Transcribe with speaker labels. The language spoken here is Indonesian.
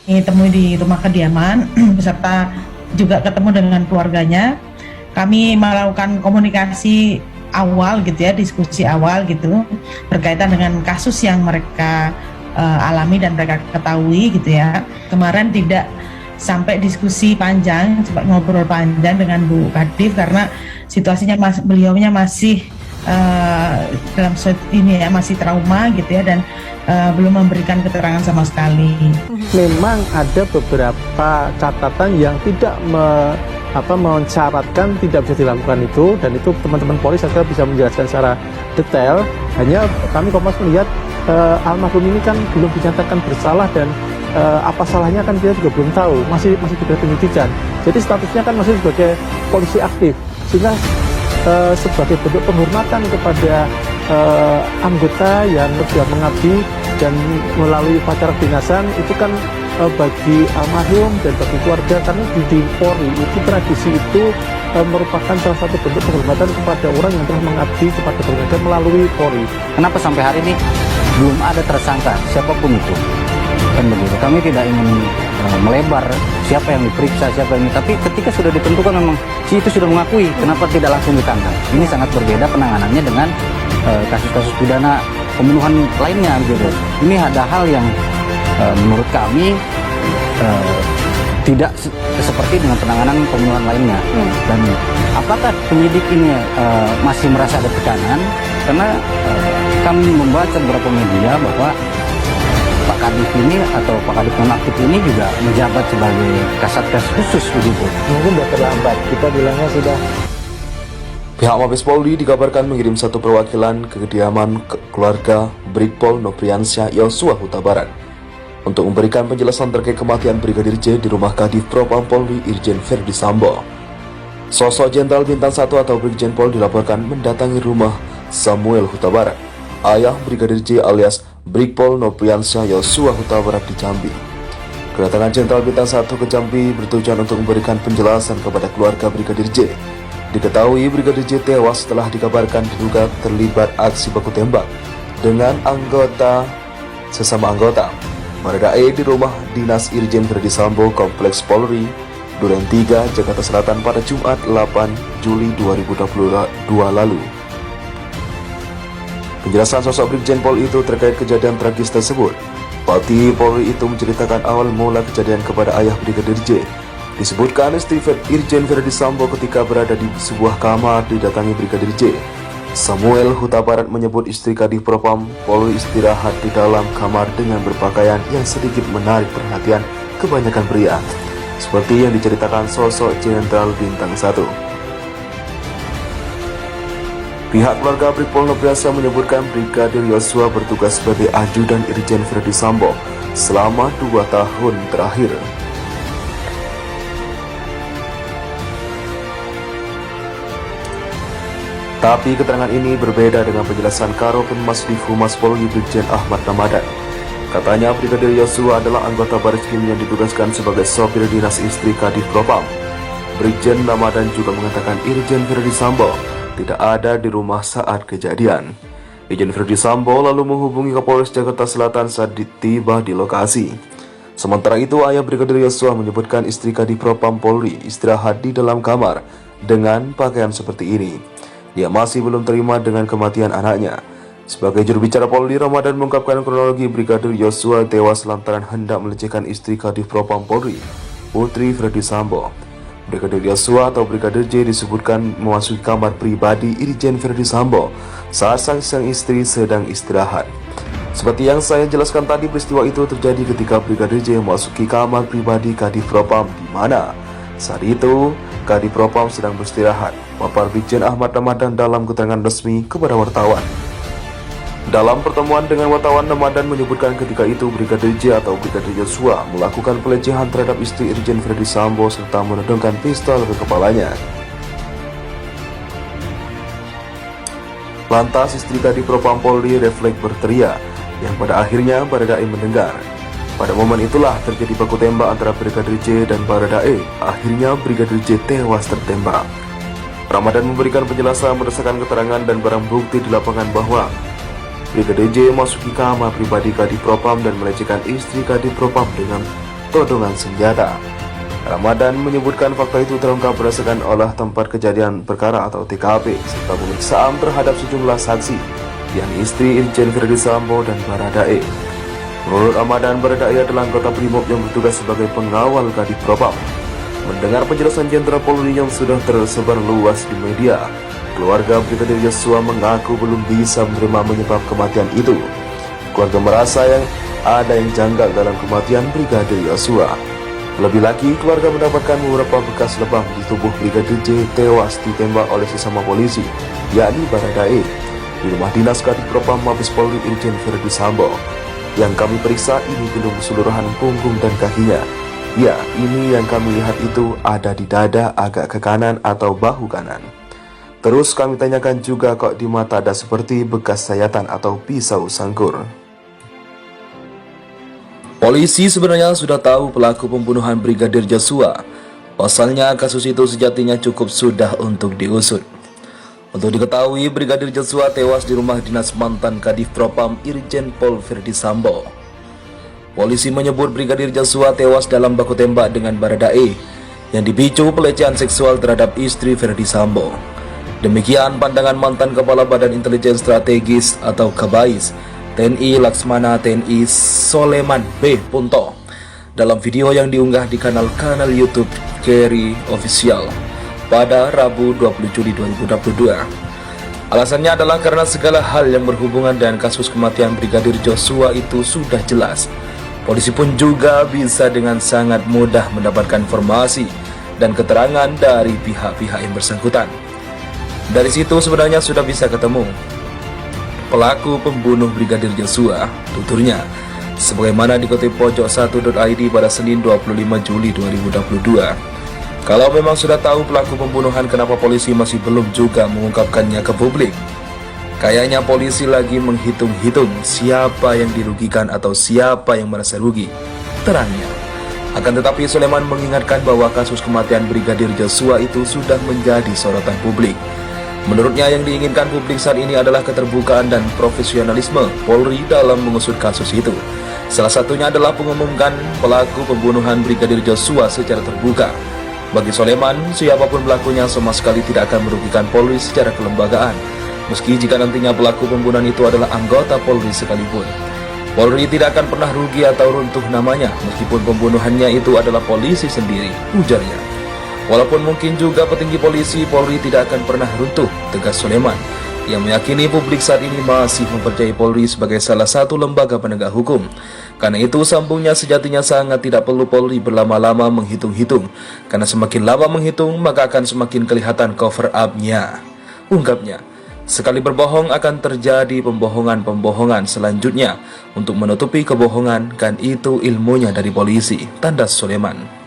Speaker 1: temui di rumah kediaman beserta juga ketemu dengan keluarganya. Kami melakukan komunikasi awal gitu ya, diskusi awal gitu berkaitan dengan kasus yang mereka alami dan mereka ketahui gitu ya. Kemarin tidak sampai diskusi panjang, sempat ngobrol panjang dengan Bu Kadif karena situasinya beliaunya masih dalam ini ya, masih trauma gitu ya, dan belum memberikan keterangan sama sekali.
Speaker 2: Memang ada beberapa catatan yang tidak mensyaratkan tidak bisa dilakukan itu, dan itu teman-teman Polri saya kira bisa menjelaskan secara detail. Hanya kami Kompas melihat almarhum ini kan belum dinyatakan bersalah, dan apa salahnya kan kita juga belum tahu, masih juga penyelidikan. Jadi statusnya kan masih sebagai polisi aktif, sehingga sebagai bentuk penghormatan kepada anggota yang sudah mengabdi dan melalui upacara kedinasan itu kan bagi almarhum dan bagi keluarga, karena di Polri itu tradisi itu merupakan salah satu bentuk penghormatan kepada orang yang telah mengabdi kepada bangsa melalui Polri.
Speaker 3: Kenapa sampai hari ini belum ada tersangka siapapun itu? Kan begitu. Kami tidak ingin melebar siapa yang diperiksa, siapa yang tapi ketika sudah ditentukan memang si itu sudah mengakui, kenapa tidak langsung ditangkap? Ini sangat berbeda penanganannya dengan kasus-kasus pidana pembunuhan lainnya gitu. Ini ada hal yang menurut kami tidak seperti dengan penanganan pembunuhan lainnya. Dan apakah penyidik ini masih merasa ada tekanan? Karena kami membaca beberapa media bahwa Pak Kadif ini atau Pak Kadif nonaktif ini juga menjabat sebagai Kasatgas khusus begitu.
Speaker 2: Mungkin sudah terlambat, kita bilangnya sudah.
Speaker 4: Pihak Mabes Polri dikabarkan mengirim satu perwakilan ke kediaman keluarga Brigpol Nofriansyah Yosua Huta Barat untuk memberikan penjelasan terkait kematian Brigadir J di rumah Kadif Propam Polri Irjen Verdi Sambo. Sosok Jenderal Bintang 1 atau Brigjen Pol dilaporkan mendatangi rumah Samuel Huta Barat, ayah Brigadir J alias Brigpol Nofriansyah Yosua Huta Barat di Jambi. Kedatangan Jenderal Bintang 1 ke Jambi bertujuan untuk memberikan penjelasan kepada keluarga Brigadir J. Diketahui Brigadir J tewas setelah dikabarkan diduga terlibat aksi baku tembak dengan sesama anggota Baradae di rumah dinas Irjen Verdi Sambo Kompleks Polri Duren 3, Jakarta Selatan pada Jumat 8 Juli 2022 lalu. Penjelasan sosok Brigjen Pol itu terkait kejadian tragis tersebut. Pati Polri itu menceritakan awal mula kejadian kepada ayah Brigadir J. Disebutkan istri Irjen Verdi Sambo ketika berada di sebuah kamar didatangi Brigadir J. Samuel Huta Barat menyebut istri Kadif Propam Polri istirahat di dalam kamar dengan berpakaian yang sedikit menarik perhatian kebanyakan pria, seperti yang diceritakan sosok Jenderal Bintang 1. Pihak keluarga Brigpol Nofriansyah menyebutkan Brigadir Yosua bertugas sebagai ajudan Irjen Verdi Sambo selama 2 tahun terakhir. Tapi keterangan ini berbeda dengan penjelasan Karo Penmas Divhumas Polri Brigjen Ahmad Ramadan. Katanya Brigadir Yosua adalah anggota Bareskrim yang ditugaskan sebagai sopir dinas istri Kadif Propam. Brigjen Ramadan juga mengatakan Irjen Verdi Sambo tidak ada di rumah saat kejadian. Irjen Verdi Sambo lalu menghubungi Kapolres Jakarta Selatan saat tiba di lokasi. Sementara itu ayah Brigadir Yosua menyebutkan istri Kadif Propam Polri istirahat di dalam kamar dengan pakaian seperti ini. Dia masih belum terima dengan kematian anaknya. Sebagai juru bicara Polri, Ramadan mengungkapkan kronologi Brigadir Yosua tewas lantaran hendak melecehkan istri Kadif Propam Polri, Putri Verdi Sambo. Brigadir Yosua atau Brigadir J disebutkan memasuki kamar pribadi Irjen Verdi Sambo saat sang istri sedang istirahat. Seperti yang saya jelaskan tadi, peristiwa itu terjadi ketika Brigadir J memasuki kamar pribadi Kadif Propam, di mana saat itu Kadif Propam sedang beristirahat, papar Brigjen Ahmad Ramadan dalam keterangan resmi kepada wartawan. Dalam pertemuan dengan wartawan, Ramadan menyebutkan ketika itu Brigadir J atau Brigadir Yosua melakukan pelecehan terhadap istri Irjen Verdi Sambo serta menodongkan pistol ke kepalanya. Lantas istri Kadif Propam Polri refleks berteriak, yang pada akhirnya Baradae mendengar. Pada momen itulah terjadi baku tembak antara Brigadir J dan Baradae. Akhirnya Brigadir J tewas tertembak. Ramadan memberikan penjelasan berdasarkan keterangan dan barang bukti di lapangan bahwa Brigadir J memasuki kamar pribadi Kadif Propam dan melecehkan istri Kadif Propam dengan todongan senjata. Ramadan menyebutkan fakta itu terungkap berdasarkan olah tempat kejadian perkara atau TKP serta pemeriksaan terhadap sejumlah saksi, yakni istri Irjen Verdi Sambo dan Baradae. Menurut Ramadan, Baradae adalah anggota BRIMOB yang bertugas sebagai pengawal Kadif Propam. Mendengar penjelasan Jenderal Polri yang sudah tersebar luas di media, keluarga Brigadir Yosua mengaku belum bisa menerima menyebab kematian itu. Keluarga merasa ada yang janggal dalam kematian Brigadir Yosua. Lebih lagi, keluarga mendapatkan beberapa bekas lebam di tubuh Brigadir J tewas ditembak oleh sesama polisi, yakni Baradae, di rumah dinas Kadif Propam Mabes Polri Irjen Verdi Sambo. Yang kami periksa ini belum keseluruhan punggung dan kakinya. Ya, ini yang kami lihat itu ada di dada agak ke kanan atau bahu kanan. Terus kami tanyakan juga kok di mata ada seperti bekas sayatan atau pisau sangkur. Polisi sebenarnya sudah tahu pelaku pembunuhan Brigadir Joshua. Pasalnya kasus itu sejatinya cukup sudah untuk diusut. Untuk diketahui, Brigadir Joshua tewas di rumah dinas mantan Kadif Propam Irjen Pol Verdi Sambo. Polisi menyebut Brigadir Joshua tewas dalam baku tembak dengan Baradae yang dipicu pelecehan seksual terhadap istri Verdi Sambo. Demikian pandangan mantan Kepala Badan Intelijen Strategis atau Kabais TNI Laksmana TNI Soleman B. Punto dalam video yang diunggah di kanal YouTube Kerry Official pada Rabu 20 Juli 2022. Alasannya adalah karena segala hal yang berhubungan dengan kasus kematian Brigadir Joshua itu sudah jelas. Polisi pun juga bisa dengan sangat mudah mendapatkan informasi dan keterangan dari pihak-pihak yang bersangkutan. Dari situ sebenarnya sudah bisa ketemu pelaku pembunuh Brigadir Joshua, tuturnya, sebagaimana dikutip pojok1.id pada Senin 25 Juli 2022. Kalau memang sudah tahu pelaku pembunuhan, kenapa polisi masih belum juga mengungkapkannya ke publik? Kayaknya polisi lagi menghitung-hitung siapa yang dirugikan atau siapa yang merasa rugi, terangnya. Akan tetapi Soleman mengingatkan bahwa kasus kematian Brigadir Joshua itu sudah menjadi sorotan publik. Menurutnya yang diinginkan publik saat ini adalah keterbukaan dan profesionalisme Polri dalam mengusut kasus itu. Salah satunya adalah mengumumkan pelaku pembunuhan Brigadir Joshua secara terbuka. Bagi Soleman, siapapun pelakunya sama sekali tidak akan merugikan Polri secara kelembagaan, meski jika nantinya pelaku pembunuhan itu adalah anggota Polri sekalipun. Polri tidak akan pernah rugi atau runtuh namanya, meskipun pembunuhannya itu adalah polisi sendiri, ujarnya. Walaupun mungkin juga petinggi polisi, Polri tidak akan pernah runtuh, tegas Soleman, yang meyakini publik saat ini masih mempercayai Polri sebagai salah satu lembaga penegak hukum. Karena itu sambungnya sejatinya sangat tidak perlu Polri berlama-lama menghitung-hitung, karena semakin lama menghitung maka akan semakin kelihatan cover up-nya, ungkapnya. Sekali berbohong akan terjadi pembohongan-pembohongan selanjutnya untuk menutupi kebohongan, kan itu ilmunya dari polisi, tanda Soleman.